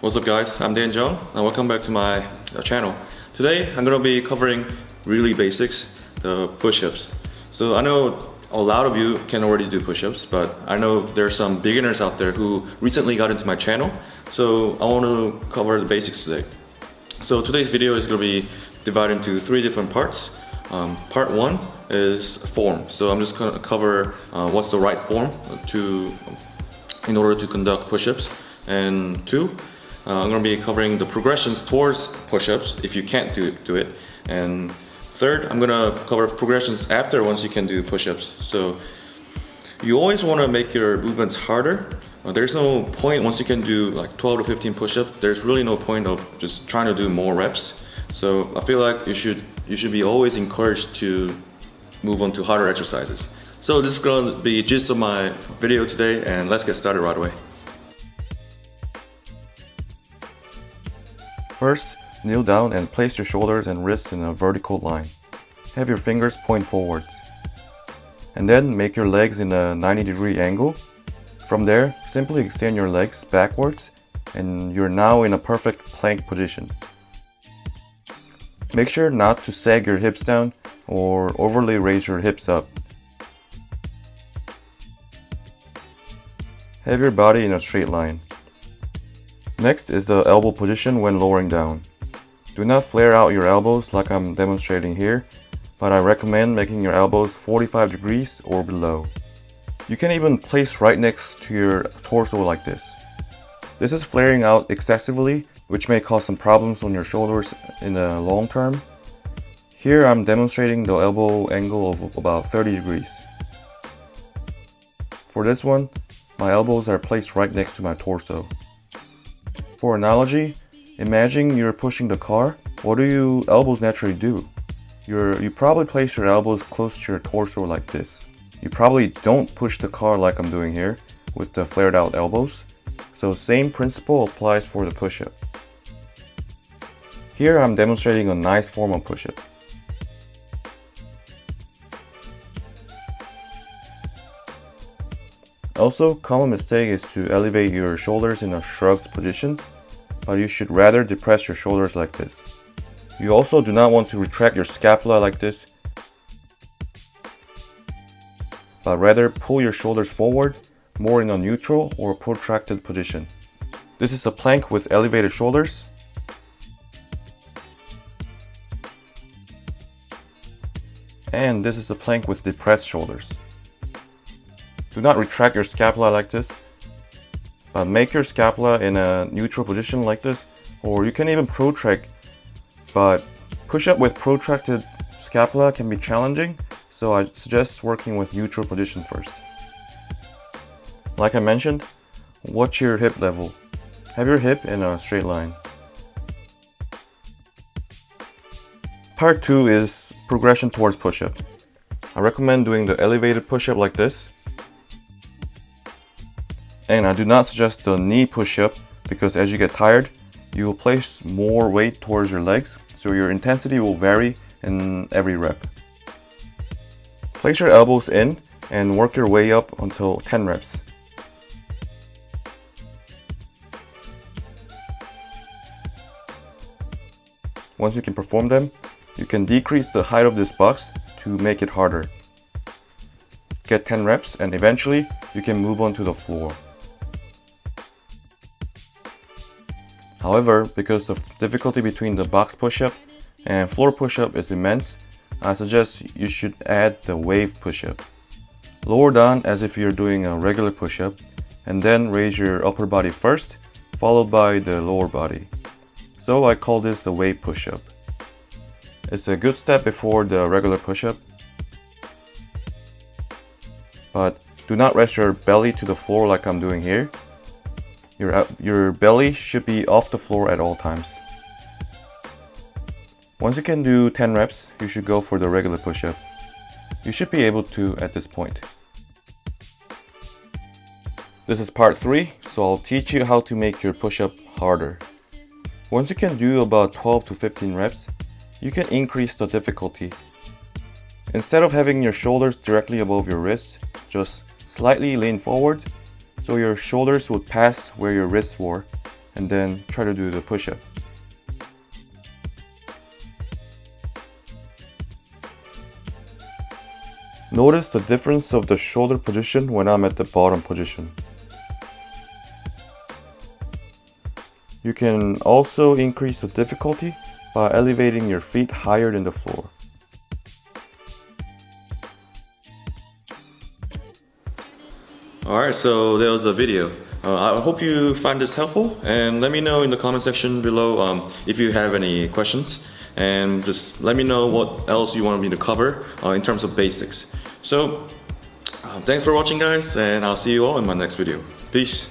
What's up guys, I'm Dan Jeong and welcome back to my channel. Today I'm going to be covering really basics, the push-ups. So I know a lot of you can already do push-ups, but I know there are some beginners out there who recently got into my channel. So I want to cover the basics today. So today's video is going to be divided into three different parts. Part one is form. So I'm just going to cover what's the right form in order to conduct push-ups. And two, I'm going to be covering the progressions towards push-ups if you can't do it. And third, I'm going to cover progressions after once you can do push-ups. So you always want to make your movements harder. There's no point once you can do like 12 to 15 push-ups. There's really no point of just trying to do more reps. So I feel like you should be always encouraged to move on to harder exercises. So this is going to be the gist of my video today, and let's get started right away. First, kneel down and place your shoulders and wrists in a vertical line. Have your fingers point forwards. And then make your legs in a 90-degree angle. From there, simply extend your legs backwards and you're now in a perfect plank position. Make sure not to sag your hips down or overly raise your hips up. Have your body in a straight line. Next is the elbow position when lowering down. Do not flare out your elbows like I'm demonstrating here, but I recommend making your elbows 45 degrees or below. You can even place right next to your torso like this. This is flaring out excessively, which may cause some problems on your shoulders in the long term. Here I'm demonstrating the elbow angle of about 30 degrees. For this one, my elbows are placed right next to my torso. For analogy, imagine you're pushing the car. What do your elbows naturally do? You probably place your elbows close to your torso like this. You probably don't push the car like I'm doing here with the flared out elbows. So same principle applies for the push-up. Here I'm demonstrating a nice form of push-up. Also, common mistake is to elevate your shoulders in a shrugged position, but you should rather depress your shoulders like this. You also do not want to retract your scapula like this, but rather pull your shoulders forward, more in a neutral or protracted position. This is a plank with elevated shoulders. And this is a plank with depressed shoulders. Do not retract your scapula like this, but make your scapula in a neutral position like this, or you can even protract, but push-up with protracted scapula can be challenging, so I suggest working with neutral position first. Like I mentioned, watch your hip level. Have your hip in a straight line. Part 2 is progression towards push-up. I recommend doing the elevated push-up like this. And I do not suggest the knee push-up because as you get tired, you will place more weight towards your legs, so your intensity will vary in every rep. Place your elbows in and work your way up until 10 reps. Once you can perform them, you can decrease the height of this box to make it harder. Get 10 reps and eventually you can move on to the floor. However, because the difficulty between the box push-up and floor push-up is immense, I suggest you should add the wave push-up. Lower down as if you're doing a regular push-up, and then raise your upper body first, followed by the lower body. So I call this a wave push-up. It's a good step before the regular push-up, but do not rest your belly to the floor like I'm doing here. Your belly should be off the floor at all times. Once you can do 10 reps, you should go for the regular push-up. You should be able to at this point. This is part 3, so I'll teach you how to make your push-up harder. Once you can do about 12 to 15 reps, you can increase the difficulty. Instead of having your shoulders directly above your wrists, just slightly lean forward so your shoulders would pass where your wrists were, and then try to do the push-up. Notice the difference of the shoulder position when I'm at the bottom position. You can also increase the difficulty by elevating your feet higher than the floor. Alright, so that was the video. I hope you find this helpful, and let me know in the comment section below if you have any questions, and just let me know what else you want me to cover in terms of basics. So thanks for watching, guys, and I'll see you all in my next video. Peace.